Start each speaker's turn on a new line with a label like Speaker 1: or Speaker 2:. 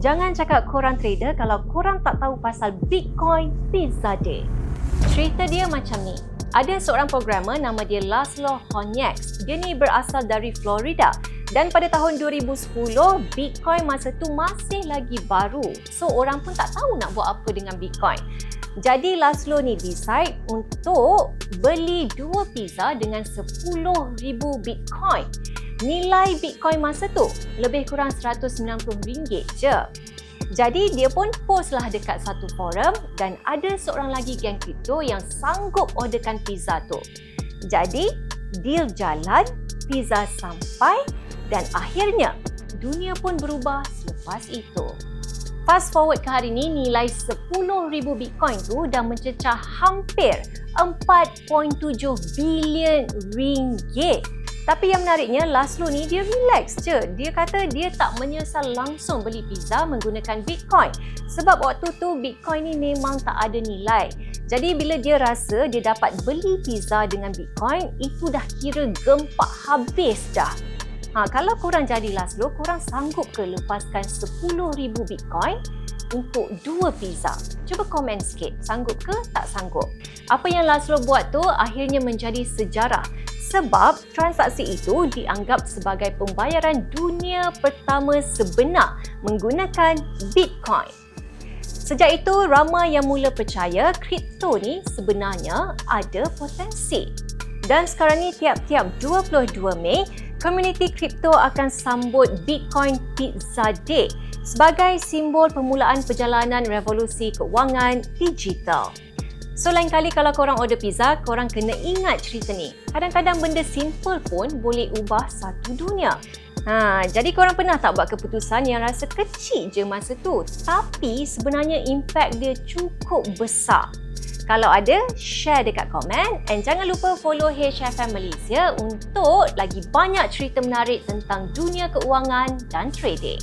Speaker 1: Jangan cakap korang trader kalau korang tak tahu pasal Bitcoin Pizza Day. Cerita dia macam ni. Ada seorang programmer nama dia Laszlo Honeyeks. Dia ni berasal dari Florida. Dan pada tahun 2010, Bitcoin masa tu masih lagi baru. So, orang pun tak tahu nak buat apa dengan Bitcoin. Jadi, Laszlo ni decide untuk beli 2 pizza dengan 10,000 Bitcoin. Nilai Bitcoin masa tu lebih kurang RM190 je. Jadi dia pun post lah dekat satu forum dan ada seorang lagi geng kripto yang sanggup orderkan pizza tu. Jadi deal jalan, pizza sampai dan akhirnya dunia pun berubah selepas itu. Fast forward ke hari ni, nilai 10,000 Bitcoin tu dah mencecah hampir 4.7 bilion ringgit. Tapi yang menariknya, Laszlo ni dia relax je. Dia kata dia tak menyesal langsung beli pizza menggunakan Bitcoin. Sebab waktu tu Bitcoin ni memang tak ada nilai. Jadi bila dia rasa dia dapat beli pizza dengan Bitcoin, itu dah kira gempak habis dah. Kalau korang jadi Laszlo, korang sanggup ke lepaskan 10,000 Bitcoin untuk 2 pizza? Cuba komen sikit, sanggup ke tak sanggup? Apa yang Laszlo buat tu akhirnya menjadi sejarah. Sebab transaksi itu dianggap sebagai pembayaran dunia pertama sebenar menggunakan Bitcoin. Sejak itu, ramai yang mula percaya kripto ni sebenarnya ada potensi. Dan sekarang ni tiap-tiap 22 Mei, komuniti kripto akan sambut Bitcoin Pizza Day sebagai simbol permulaan perjalanan revolusi keuangan digital. So, lain kali kalau korang order pizza, korang kena ingat cerita ni. Kadang-kadang benda simple pun boleh ubah satu dunia. Jadi korang pernah tak buat keputusan yang rasa kecil je masa tu, tapi sebenarnya impact dia cukup besar? Kalau ada, share dekat komen and jangan lupa follow HFM Malaysia untuk lagi banyak cerita menarik tentang dunia keuangan dan trading.